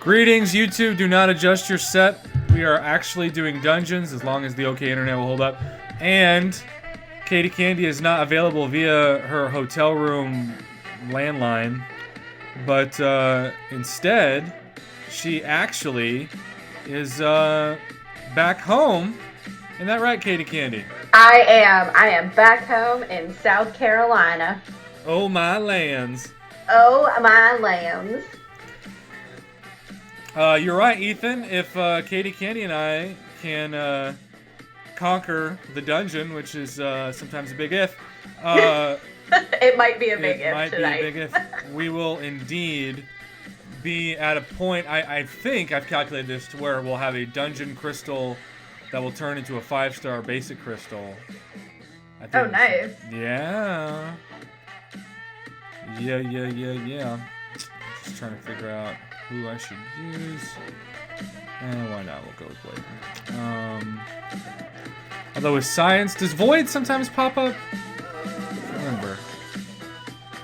Greetings, YouTube. Do not adjust your set. We are actually doing dungeons as long as the OK internet will hold up. And Katy Candy is not available via her hotel room landline, but instead, she actually is back home. Isn't that right, Katy Candy? I am back home in South Carolina. Oh, my lands. Oh, my lambs. You're right, Ethan. If Katy Candy and I can conquer the dungeon, which is sometimes a big if, it might be a big if might tonight. be a big if. We will indeed be at a point, I think I've calculated this, to where we'll have a dungeon crystal that will turn into a 5-star basic crystal. I think. Oh, nice. Yeah. Yeah. Just trying to figure out who I should use. Why not? We'll go with Blade. Although with science, does Void sometimes pop up? I don't remember.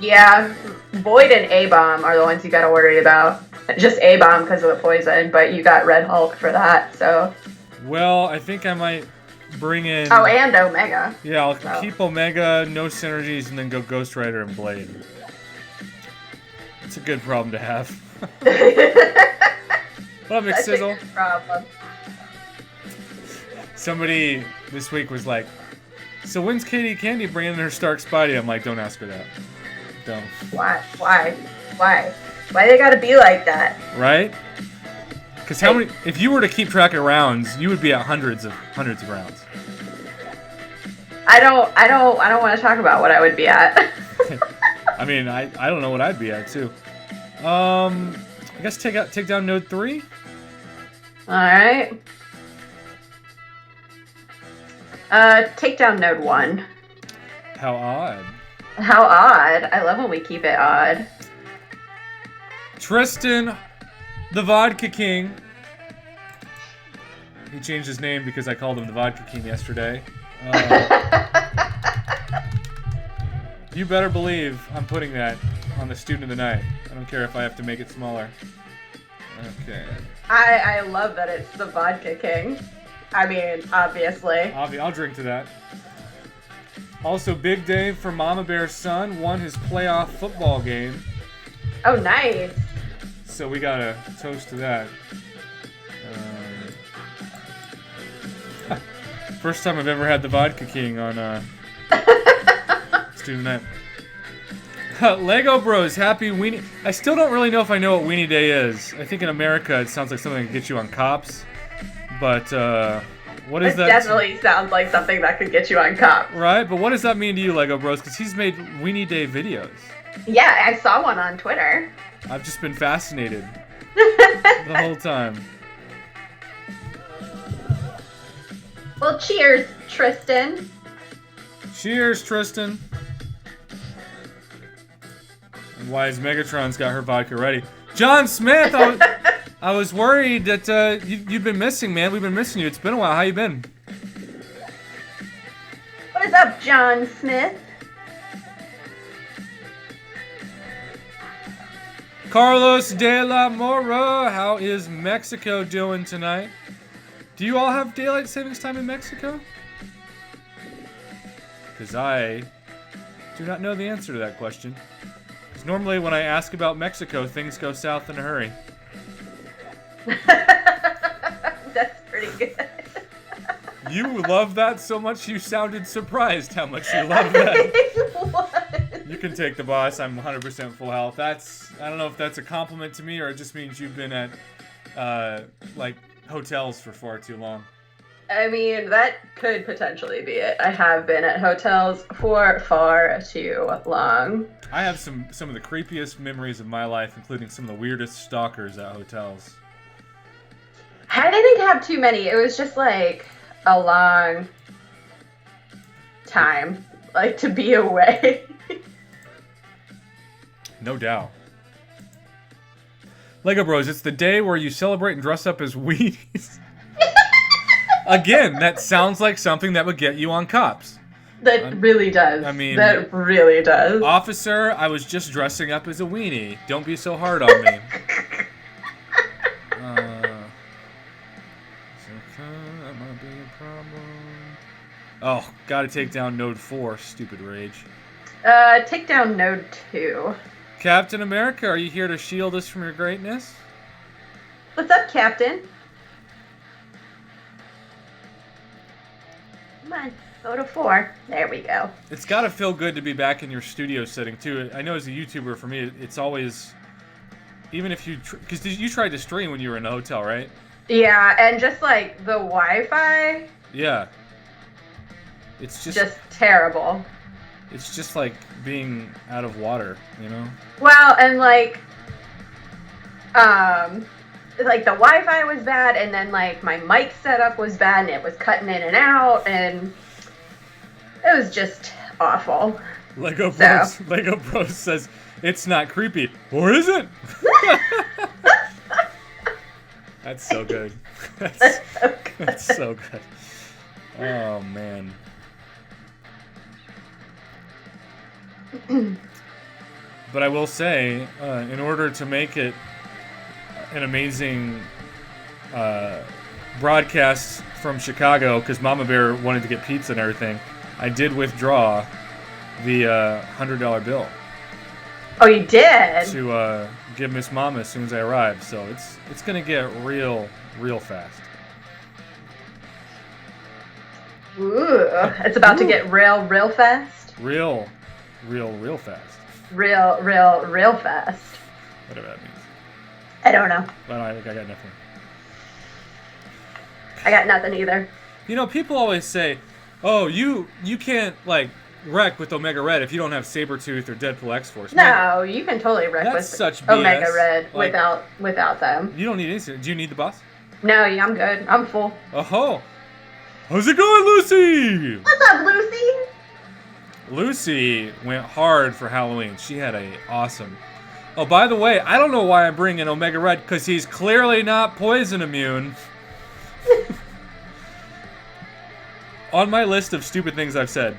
Yeah, Void and A-Bomb are the ones you gotta worry about. Just A-Bomb because of the poison, but you got Red Hulk for that, so... Well, I think I might bring in... Oh, and Omega. Yeah, I'll keep Omega, no synergies, and then go Ghost Rider and Blade. It's a good problem to have. What up, McSizzle? Problem. Somebody this week was like, so when's Katy Candy bringing in her Stark Spidey? I'm like, don't ask her that. Don't. Why they gotta be like that? Right? Because how many? If you were to keep track of rounds, you would be at hundreds of rounds. I don't want to talk about what I would be at. I mean, I don't know what I'd be at too. I guess take down node 3. All right. Take down node 1. How odd. How odd. I love when we keep it odd. Tristan, the Vodka King. He changed his name because I called him the Vodka King yesterday. You better believe I'm putting that on the Student of the Night. I don't care if I have to make it smaller. Okay. I love that it's the Vodka King. I mean, obviously. I'll drink to that. Also, big day for Mama Bear's son. Won his playoff football game. Oh, nice. So we gotta toast to that. First time I've ever had the Vodka King on Student Night. Lego Bros, happy Weenie. I still don't really know if I know what Weenie Day is. I think in America it sounds like something that can get you on cops. But what is that? It definitely sounds like something that could get you on cops. Right, but what does that mean to you, Lego Bros? Because he's made Weenie Day videos. Yeah, I saw one on Twitter. I've just been fascinated the whole time. Well, cheers, Tristan. Cheers, Tristan. And Wise Megatron's got her vodka ready. John Smith, I was worried that you've been missing, man. We've been missing you. It's been a while. How you been? What is up, John Smith? Carlos de la Mora, how is Mexico doing tonight? Do you all have daylight savings time in Mexico? Because I do not know the answer to that question. Because normally when I ask about Mexico, things go south in a hurry. That's pretty good. You love that so much you sounded surprised how much you love that. What? You can take the boss. I'm 100% full health. I don't know if that's a compliment to me or it just means you've been at like hotels for far too long. I mean, that could potentially be it. I have been at hotels for far too long. I have some of the creepiest memories of my life, including some of the weirdest stalkers at hotels. I didn't have too many. It was just like a long time, like to be away. No doubt. Lego Bros, it's the day where you celebrate and dress up as weenies. Again, that sounds like something that would get you on cops. That really does. I mean, that really does. Officer, I was just dressing up as a weenie. Don't be so hard on me. Gotta take down Node 4, stupid rage. Take down Node 2. Captain America, are you here to shield us from your greatness? What's up, Captain? Come on, go to 4. There we go. It's gotta feel good to be back in your studio setting, too. I know as a YouTuber, for me, it's always... Even if you... Because you tried to stream when you were in the hotel, right? Yeah, and just, like, the Wi-Fi... Yeah. It's just terrible. It's just like being out of water, you know? Well, and, like the Wi-Fi was bad, and then, like, my mic setup was bad, and it was cutting in and out, and it was just awful. Lego Bros says, it's not creepy. Or is it? That's so good. That's so good. That's so good. Oh, man. But I will say, in order to make it an amazing broadcast from Chicago, because Mama Bear wanted to get pizza and everything, I did withdraw the $100 bill. Oh, you did? To give Miss Mama as soon as I arrived. So it's gonna get real fast. Ooh, it's about to get real fast. Real fast. Real fast. Whatever that means. I don't know. I got nothing. I got nothing either. You know, people always say, "Oh, you can't like wreck with Omega Red if you don't have Sabretooth or Deadpool X-Force." No, you can totally wreck with such Omega BS. Red Like, without them. You don't need anything. Do you need the boss? No, yeah, I'm good. I'm full. Oh, how's it going, Lucy? What's up, Lucy? Lucy went hard for Halloween. She had a awesome... Oh, by the way, I don't know why I'm bringing Omega Red, because he's clearly not poison immune. On my list of stupid things I've said,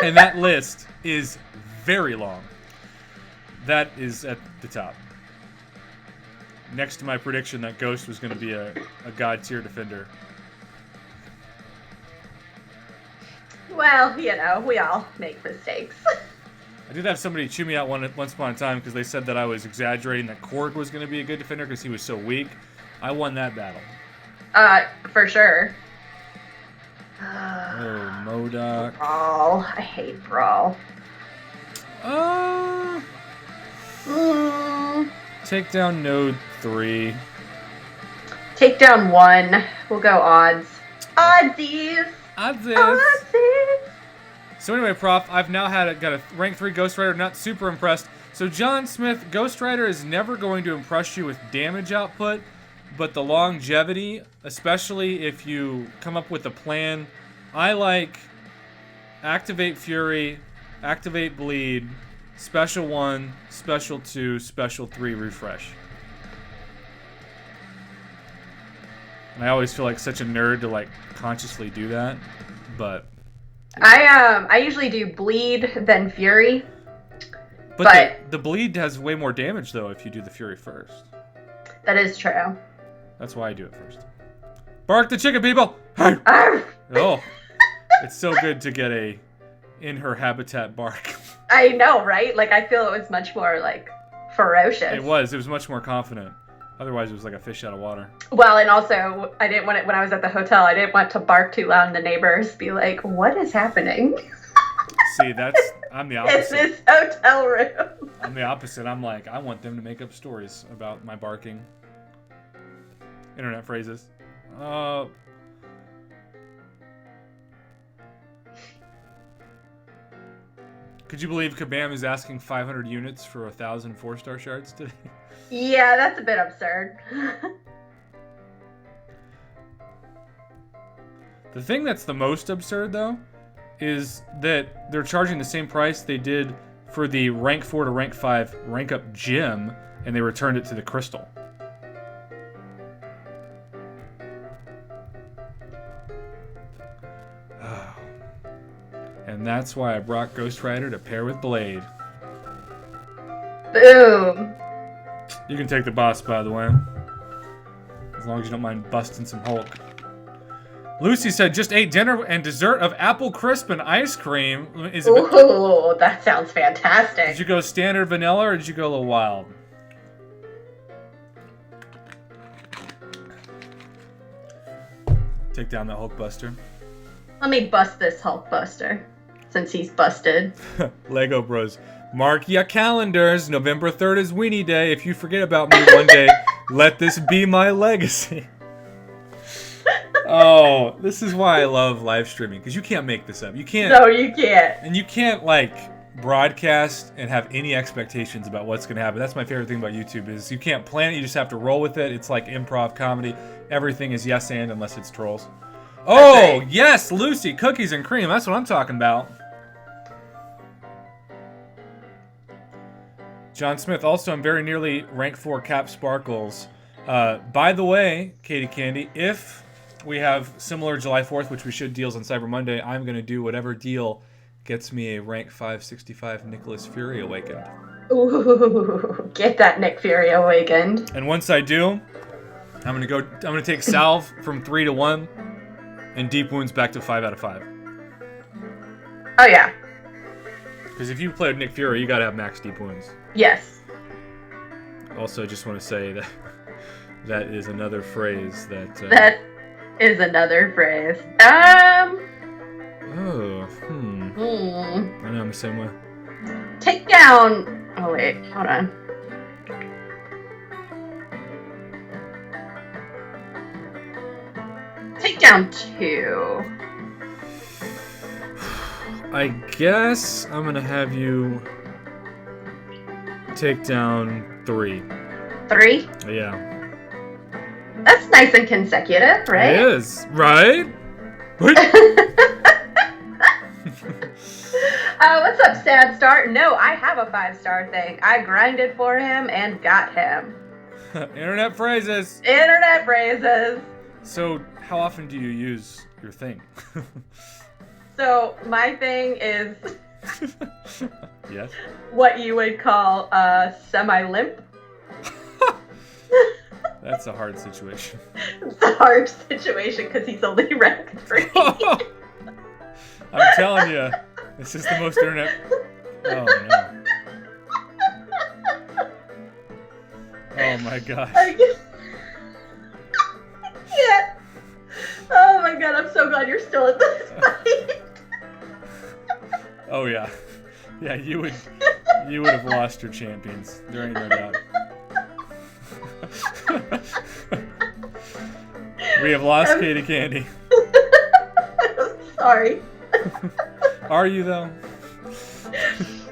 and that list is very long, that is at the top. Next to my prediction that Ghost was going to be a god tier defender. Well, you know, we all make mistakes. I did have somebody chew me out once upon a time because they said that I was exaggerating that Korg was going to be a good defender because he was so weak. I won that battle. For sure. Oh, MODOK. Brawl. I hate Brawl. Take down Node 3. Take down 1. We'll go odds. Oddsies. So anyway, Prof, I've now got a rank 3 Ghost Rider, not super impressed. So John Smith, Ghost Rider is never going to impress you with damage output, but the longevity, especially if you come up with a plan. I like Activate Fury, Activate Bleed, Special 1, Special 2, Special 3 Refresh. And I always feel like such a nerd to like consciously do that, but I usually do Bleed then Fury. But the Bleed has way more damage though if you do the Fury first. That is true. That's why I do it first. Bark the chicken, people! Hey! Oh, it's so good to get a in her habitat bark. I know, right? Like I feel it was much more like ferocious. It was much more confident. Otherwise, it was like a fish out of water. Well, and also, I didn't want it when I was at the hotel. I didn't want to bark too loud, and the neighbors be like, "What is happening?" See, I'm the opposite. In this hotel room. I'm the opposite. I'm like, I want them to make up stories about my barking. Internet phrases. Could you believe Kabam is asking 500 units for 1,000 4-star shards today? Yeah, that's a bit absurd. The thing that's the most absurd, though, is that they're charging the same price they did for the rank 4 to rank 5 rank up gym, and they returned it to the crystal. And that's why I brought Ghost Rider to pair with Blade. Boom. You can take the boss, by the way. As long as you don't mind busting some Hulk. Lucy said, just ate dinner and dessert of apple crisp and ice cream. Ooh, that sounds fantastic. Did you go standard vanilla or did you go a little wild? Take down that Hulkbuster. Let me bust this Hulkbuster, since he's busted. Lego Bros. Mark ya calendars. November 3rd is Weenie Day. If you forget about me one day, let this be my legacy. Oh, this is why I love live streaming, because you can't make this up. You can't. No, you can't. And you can't, like, broadcast and have any expectations about what's going to happen. That's my favorite thing about YouTube is you can't plan it. You just have to roll with it. It's like improv comedy. Everything is yes and unless it's trolls. Oh, yes, Lucy, cookies and cream. That's what I'm talking about. John Smith, also I'm very nearly rank 4 Cap Sparkles. By the way, Katy Candy, if we have similar July 4th, which we should deals on Cyber Monday, I'm going to do whatever deal gets me a rank 565 Nicholas Fury Awakened. Ooh, get that Nick Fury Awakened. And once I do, I'm gonna take Salve from 3 to 1 and Deep Wounds back to 5 out of 5. Oh yeah. Because if you played Nick Fury, you gotta have max Deep Wounds. Yes. Also, just want to say that that is another phrase that... that is another phrase. Oh, I know I'm the same way. Take down... Oh, wait. Hold on. Take down 2. I guess I'm going to have you take down 3. 3? Yeah. That's nice and consecutive, right? It is, right? What's up, Sad Star? No, I have a 5-star thing. I grinded for him and got him. Internet phrases. Internet phrases. So, how often do you use your thing? So, my thing is Yes. what you would call semi-limp. That's a hard situation. It's a hard situation because he's only rank 3. I'm telling you, this is the most internet. Oh no. Oh my god. Yeah. Oh my god, I'm so glad you're still at this fight. Oh yeah. Yeah, you would have lost your champions. There ain't no doubt. We have lost Katy Candy. Sorry. Are you though?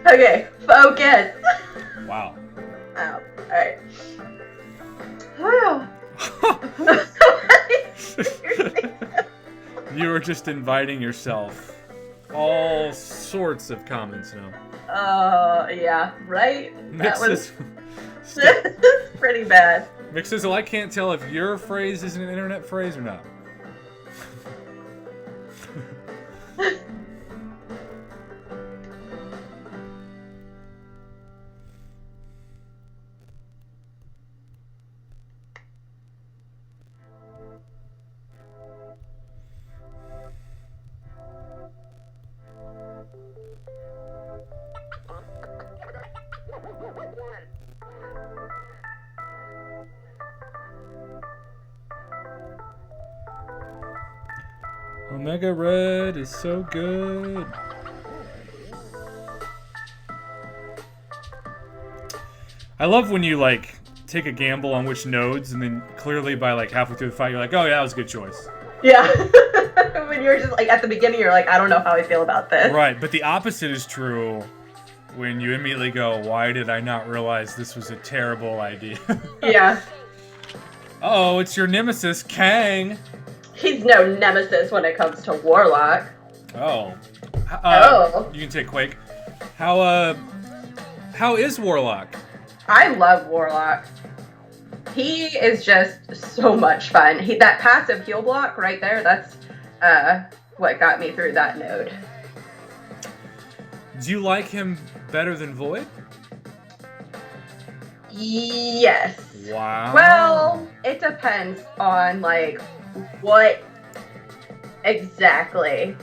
Okay, focus. Wow. Oh, alright. Wow. You were just inviting yourself. All sorts of comments now. Yeah, right? That was Mixes, pretty bad. Mixes, I can't tell if your phrase is an internet phrase or not. Omega Red is so good. I love when you like take a gamble on which nodes and then clearly by like halfway through the fight you're like, oh yeah, that was a good choice. Yeah. When you're just like at the beginning you're like, I don't know how I feel about this. Right, but the opposite is true when you immediately go, why did I not realize this was a terrible idea? Yeah. Oh, it's your nemesis, Kang. He's no nemesis when it comes to Warlock. Oh. You can take Quake. How is Warlock? I love Warlock. He is just so much fun. That passive heal block right there, that's what got me through that node. Do you like him better than Void? Yes. Wow. Well, it depends on like what Exactly.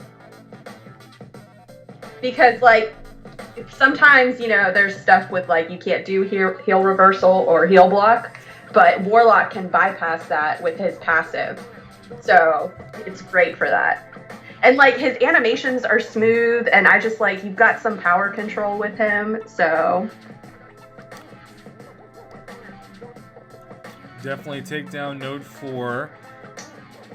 Because, like, sometimes, you know, there's stuff with, like, you can't do heal reversal or heal block, but Warlock can bypass that with his passive. So, it's great for that. And, like, his animations are smooth, and I just, like, you've got some power control with him, so... Definitely take down node 4.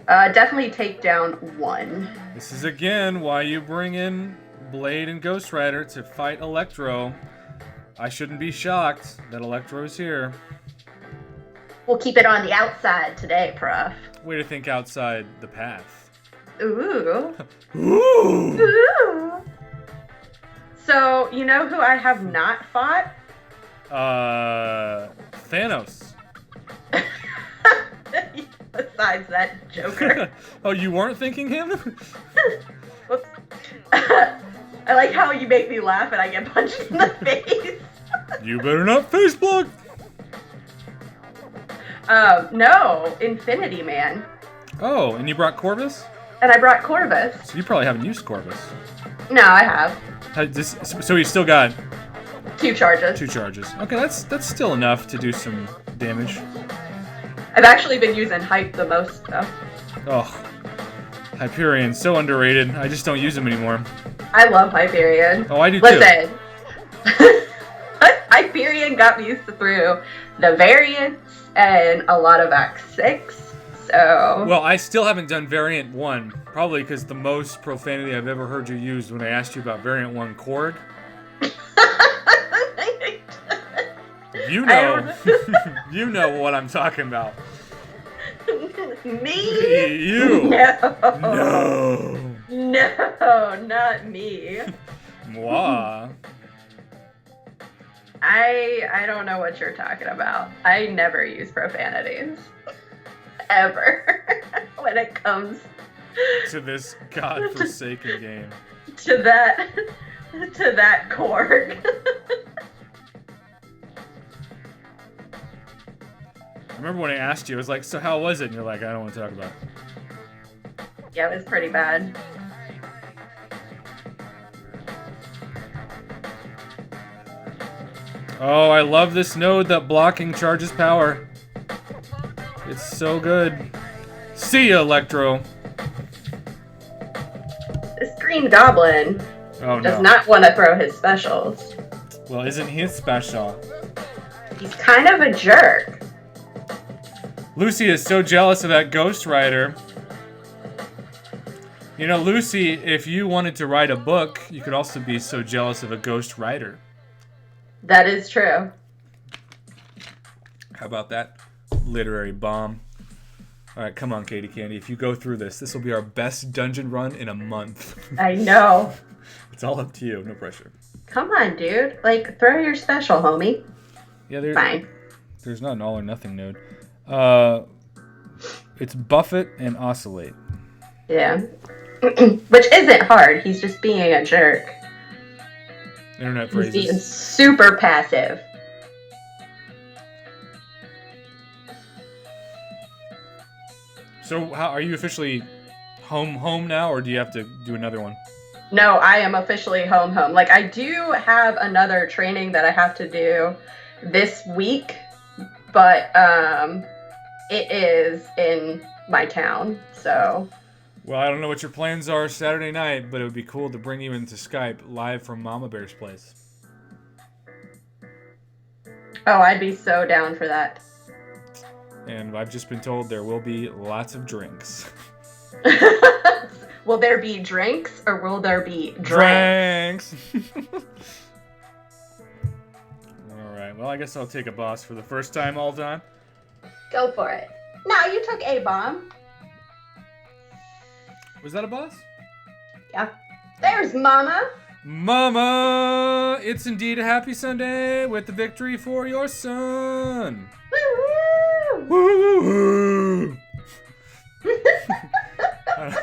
Definitely take down 1. This is, again, why you bring in Blade and Ghost Rider to fight Electro. I shouldn't be shocked that Electro's here. We'll keep it on the outside today, Prof. Way to think outside the path. Ooh. Ooh! Ooh. So, you know who I have not fought? Thanos. Besides that Joker. Oh, you weren't thinking him? Whoops. I like how you make me laugh and I get punched in the face. You better not face block. No, Infinity Man. Oh, and you brought Corvus? And I brought Corvus. So you probably haven't used Corvus. No, I have. So you still got 2 charges. 2 charges. Okay, that's still enough to do some damage. I've actually been using Hype the most, though. Oh, Hyperion, so underrated. I just don't use him anymore. I love Hyperion. Oh, I do Listen, Hyperion got me through the variants and a lot of Act 6, so... Well, I still haven't done Variant 1, probably because the most profanity I've ever heard you use when I asked you about Variant 1 Korg. You know, you know what I'm talking about. Me? You? No. No. No, not me. Moi. I don't know what you're talking about. I never use profanities. Ever. When it comes To this godforsaken game. to that Korg. I remember when I asked you, I was like, so how was it? And you're like, I don't want to talk about it. Yeah, it was pretty bad. Oh, I love this node that blocking charges power. It's so good. See ya, Electro. This Green Goblin does not want to throw his specials. Well, isn't his special? He's kind of a jerk. Lucy is so jealous of that Ghost Rider. You know, Lucy, if you wanted to write a book, you could also be so jealous of a Ghost Rider. That is true. How about that literary bomb? All right, come on, Katy Candy. If you go through this will be our best dungeon run in a month. I know. It's all up to you. No pressure. Come on, dude. Like, throw your special, homie. Yeah, Fine. There's not an all or nothing node. It's Buffet and Oscillate. Yeah. Which isn't hard. He's just being a jerk. Internet He's phrases. being super passive. So, how are you officially home now, or do you have to do another one? No, I am officially home. Like, I do have another training that I have to do this week, but it is in my town, so... Well, I don't know what your plans are Saturday night, but it would be cool to bring you into Skype live from Mama Bear's place. Oh, I'd be so down for that. And I've just been told there will be lots of drinks. Will there be drinks, or will there be drinks? Alright, well, I guess I'll take a boss for the first time all time. Go for it. No, you took A-bomb. Was that a boss? Yeah. There's Mama. Mama! It's indeed a happy Sunday with the victory for your son. Woo-woo! Woo!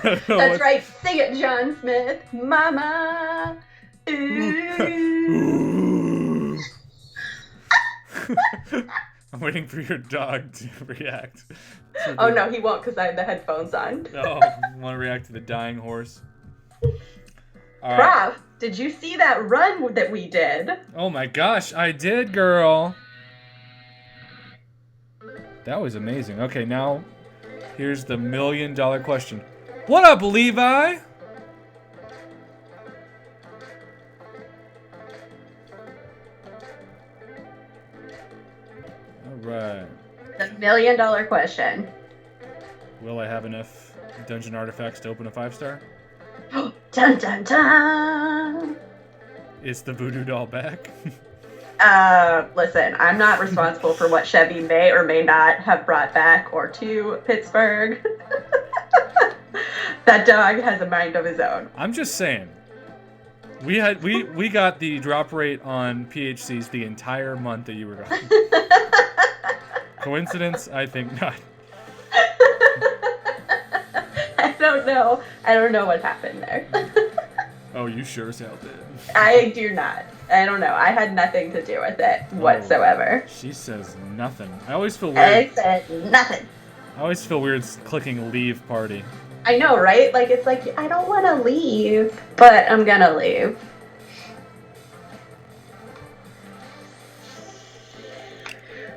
That's right. Sing it, John Smith. Mama. Ooh. I'm waiting for your dog to react Oh no, he won't because I have the headphones on. Oh, want to react to the dying horse? All right. Prof, did you see that run that we did? Oh my gosh, I did, girl. That was amazing. Okay, now here's the $1 million question. What up, Levi? All right. The $1 million question. Will I have enough dungeon artifacts to open a 5-star? Dun dun dun! Is the voodoo doll back? Listen, I'm not responsible for what Chevy may or may not have brought back or to Pittsburgh. That dog has a mind of his own. I'm just saying. We got the drop rate on PHCs the entire month that you were gone. Coincidence? I think not. I don't know. I don't know what happened there. Oh, you sure as hell did. I do not. I don't know. I had nothing to do with it whatsoever. She says nothing. I always feel I weird. said nothing. I always feel weird clicking leave party. I know, right? Like, it's like, I don't want to leave, but I'm gonna leave.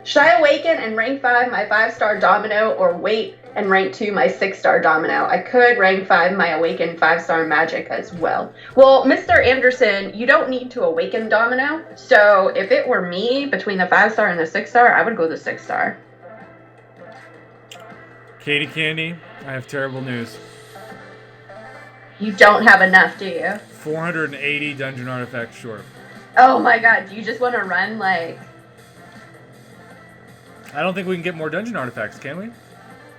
Should I awaken and rank 5 my 5-star domino, or wait and rank 2 my 6-star domino? I could rank 5 my awaken 5-star magic as well. Well, Mr. Anderson, you don't need to awaken domino. So if it were me between the 5-star and the 6-star, I would go the 6-star. Katy Candy, I have terrible news. You don't have enough, do you? 480 dungeon artifacts short. Oh my god, do you just want to run like... I don't think we can get more dungeon artifacts, can we?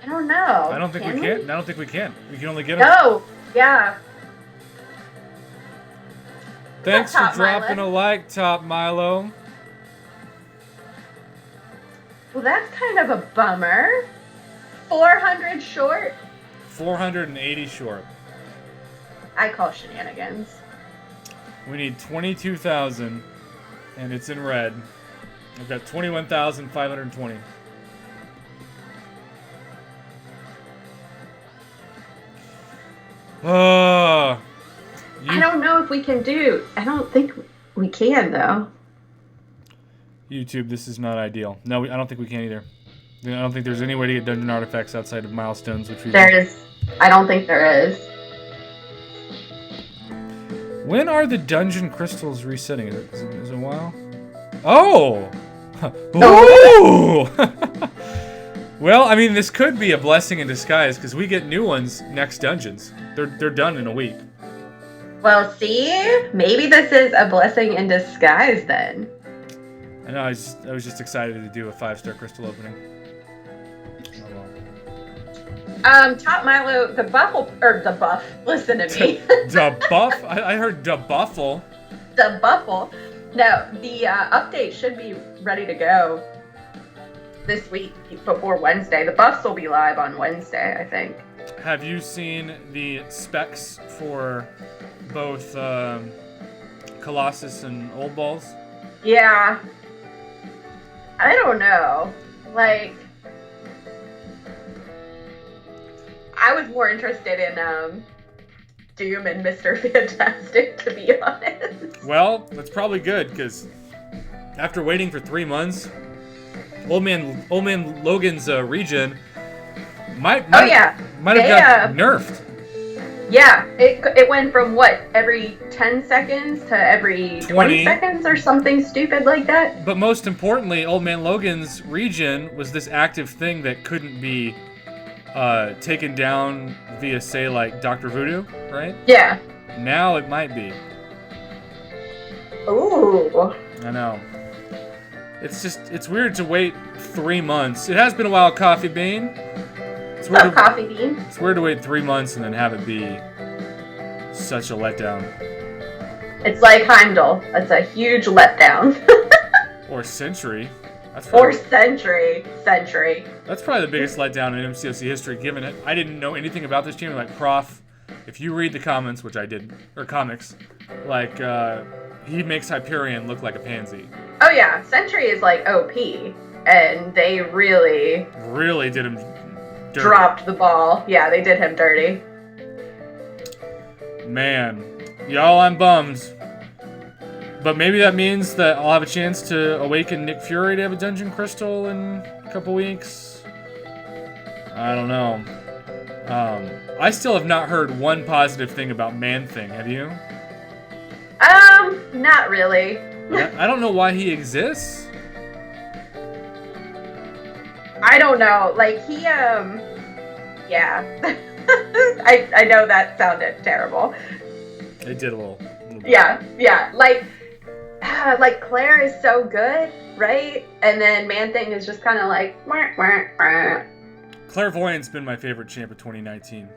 I don't know. I don't think we can. I don't think we can. We can only get them. No, yeah. Thanks for Top dropping Milo. a like, Top Milo. Well, that's kind of a bummer. 400 short? 480 short. I call shenanigans. We need 22,000, and it's in red. I've got 21,520. I don't know if we can do. I don't think we can, though. YouTube, this is not ideal. No, I don't think we can either. I don't think there's any way to get dungeon artifacts outside of milestones, which we There is. I don't think there is. When are the dungeon crystals resetting? Is it a while? Oh! Ooh! Well, I mean, this could be a blessing in disguise because we get new ones next dungeons. They're done in a week. Well, see? Maybe this is a blessing in disguise then. I know. I was just excited to do a 5-star crystal opening. Top Milo, the buff. Listen to me. The buff? I heard the buffle. The buffle. No, the update should be ready to go this week before Wednesday. The buffs will be live on Wednesday, I think. Have you seen the specs for both Colossus and Old Balls? Yeah. I don't know. Like, I was more interested in Doom and Mr. Fantastic, to be honest. Well, that's probably good because after waiting for 3 months, Old Man Logan's regen might have got nerfed. Yeah, it went from what, every 10 seconds to every 20 seconds or something stupid like that. But most importantly, Old Man Logan's regen was this active thing that couldn't be taken down via, say, like Dr. Voodoo, right? Yeah. Now it might be. Ooh. I know. It's weird to wait 3 months. It has been a while, Coffee Bean. It's weird Coffee Bean. It's weird to wait 3 months and then have it be such a letdown. It's like Heimdall. It's a huge letdown. Or Century. Century. That's probably the biggest letdown in MCOC history, given it. I didn't know anything about this team. Like, Prof, if you read the comments, which I did, or comics, like, he makes Hyperion look like a pansy. Oh yeah, Century is like OP, and they really did him dropped the ball. Yeah, they did him dirty. Man, y'all, I'm bummed. But maybe that means that I'll have a chance to awaken Nick Fury to have a Dungeon Crystal in a couple weeks. I don't know. I still have not heard one positive thing about Man-Thing. Have you? Not really. I don't know why he exists. I don't know. Like, he, yeah. I know that sounded terrible. It did a little bit. Yeah. Like Claire is so good, right? And then Man-Thing is just kind of like, wah, wah, wah. Clairvoyant's been my favorite champ of 2019.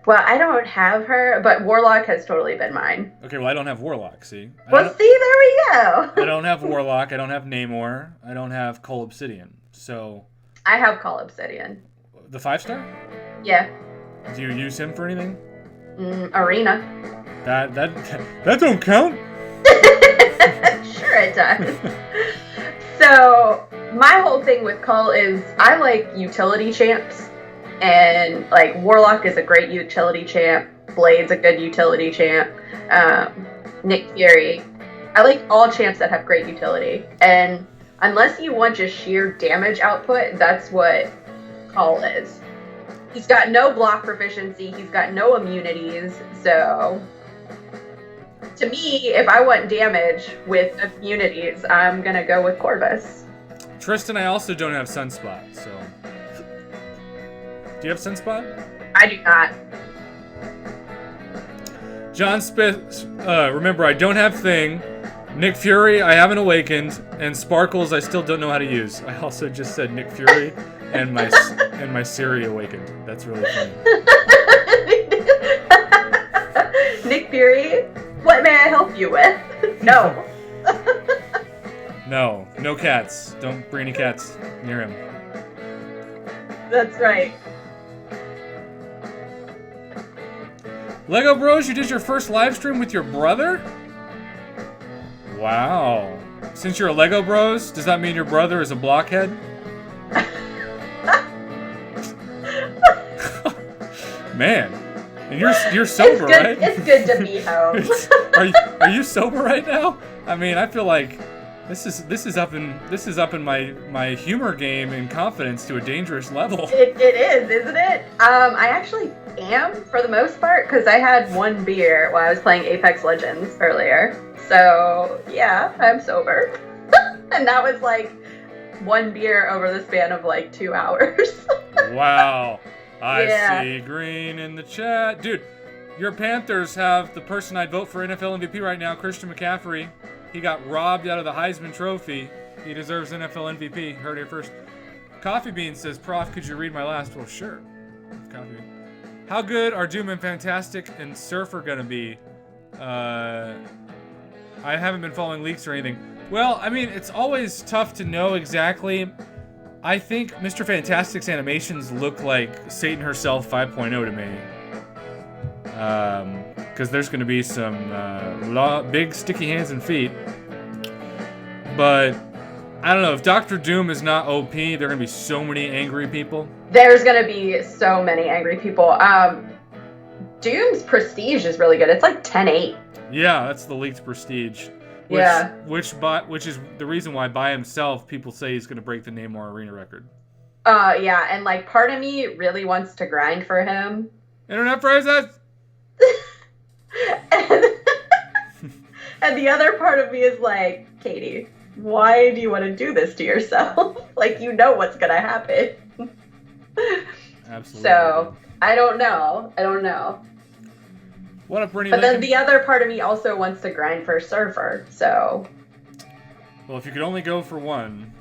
Well, I don't have her, but Warlock has totally been mine. Okay, well, I don't have Warlock, see? Well, see, there we go. I don't have Warlock, I don't have Namor, I don't have Cole Obsidian, so... I have Call Obsidian. The 5-star? Yeah. Do you use him for anything? Arena. That don't count? Sure it does. So, my whole thing with Cole is I like utility champs. And, like, Warlock is a great utility champ. Blade's a good utility champ. Nick Fury. I like all champs that have great utility. And unless you want just sheer damage output, that's what Cole is. He's got no block proficiency. He's got no immunities. So, to me, if I want damage with immunities, I'm going to go with Corvus. Tristan, I also don't have Sunspot, so... Do you have Sunspot? I do not. John Smith, remember, I don't have Thing. Nick Fury, I haven't awakened. And Sparkles, I still don't know how to use. I also just said Nick Fury, and my Siri awakened. That's really funny. Nick Fury, what may I help you with? No. No cats. Don't bring any cats near him. That's right. Lego Bros, you did your first live stream with your brother? Wow. Since you're a Lego Bros, does that mean your brother is a blockhead? Man, and you're sober, right? It's good to be home. Are you sober right now? I mean, I feel like this is up in my humor game and confidence to a dangerous level. It is, isn't it? I actually am for the most part because I had one beer while I was playing Apex Legends earlier. So yeah, I'm sober, and that was like one beer over the span of like 2 hours. Wow, I see green in the chat, dude. Your Panthers have the person I'd vote for NFL MVP right now, Christian McCaffrey. He got robbed out of the Heisman Trophy. He deserves NFL MVP. Heard it first. Coffee Bean says, Prof, could you read my last? Well, sure. Coffee Bean. How good are Doom and Fantastic and Surfer going to be? I haven't been following leaks or anything. Well, I mean, it's always tough to know exactly. I think Mr. Fantastic's animations look like Satan herself 5.0 to me. Because there's going to be some big sticky hands and feet. But I don't know, if Doctor Doom is not OP, there are going to be so many angry people. There's going to be so many angry people. Doom's prestige is really good. It's like 10-8. Yeah, that's the leaked prestige. Which is the reason why by himself people say he's going to break the Namor Arena record. Yeah, and like part of me really wants to grind for him. Internet phrases! And the other part of me is like, Katy, why do you want to do this to yourself? Like, you know what's going to happen. Absolutely. So, I don't know. What up, Brittany? But then the other part of me also wants to grind for Surfer, so... Well, if you could only go for one...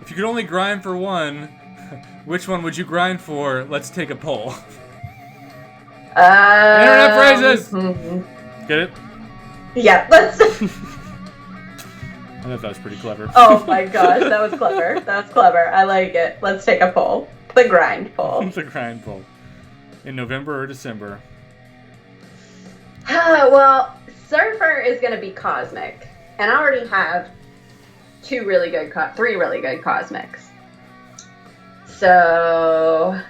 if you could only grind for one, which one would you grind for? Let's take a poll. Internet phrases! Mm-hmm. Get it? Yeah, let's... I thought that was pretty clever. Oh my gosh, that was clever. I like it. Let's take a poll. The grind poll. The grind poll. In November or December? Well, Surfer is going to be Cosmic. And I already have three really good Cosmics. So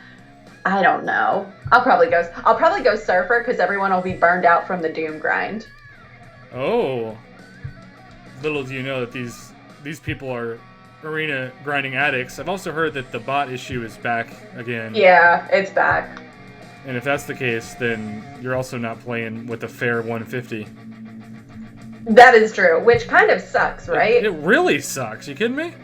I don't know. I'll probably go surfer because everyone will be burned out from the doom grind. Oh. Little do you know that these people are arena grinding addicts. I've also heard that the bot issue is back again. Yeah, it's back. And if that's the case, then you're also not playing with a fair 150. That is true, which kind of sucks, right? It really sucks. You kidding me?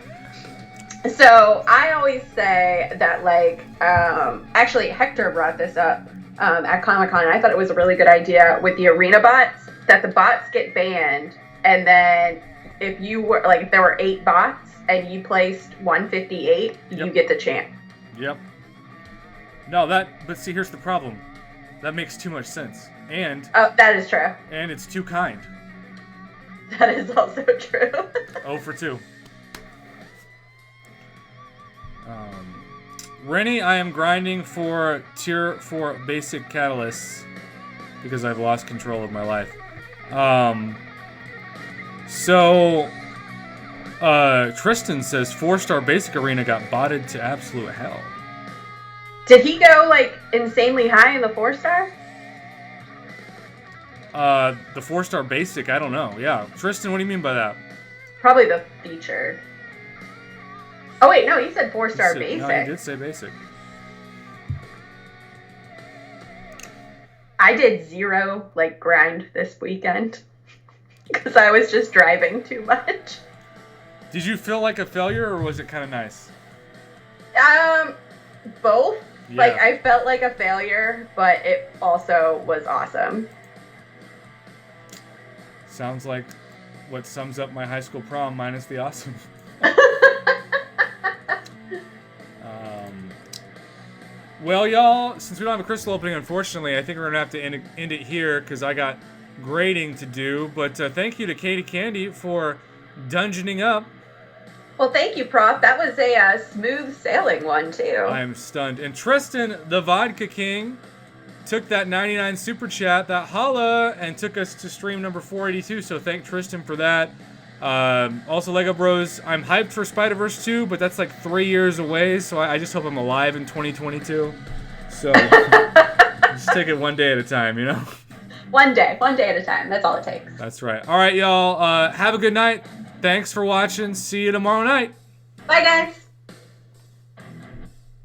So I always say that, like, actually Hector brought this up at Comic-Con, and I thought it was a really good idea with the arena bots, that the bots get banned, and then if you were, like, if there were 8 bots and you placed 158, you get the champ. Yep. No, but see, here's the problem. That makes too much sense. And... Oh, that is true. And it's too kind. That is also true. 0 for 2. Rennie, I am grinding for tier 4 basic catalysts because I've lost control of my life. Tristan says 4-star basic arena got botted to absolute hell. Did he go, like, insanely high in the 4-star? The 4-star basic, I don't know. Yeah. Tristan, what do you mean by that? Probably the featured. Oh, wait, no, he said 4-star basic. No, he did say basic. I did 0, like, grind this weekend. Because I was just driving too much. Did you feel like a failure, or was it kind of nice? Both. Yeah. Like, I felt like a failure, but it also was awesome. Sounds like what sums up my high school prom minus the awesome. Well, y'all, since we don't have a crystal opening, unfortunately, I think we're going to have to end it here because I got grading to do. But thank you to Katy Candy for dungeoning up. Well, thank you, Prof. That was a smooth sailing one, too. I am stunned. And Tristan, the Vodka King, took that 99 super chat, that holla, and took us to stream number 482. So thank Tristan for that. Also, Lego Bros, I'm hyped for Spider-Verse 2, but that's like 3 years away, so I just hope I'm alive in 2022. So, just take it one day at a time, you know? One day at a time. That's all it takes. That's right. All right, y'all, have a good night. Thanks for watching. See you tomorrow night. Bye, guys.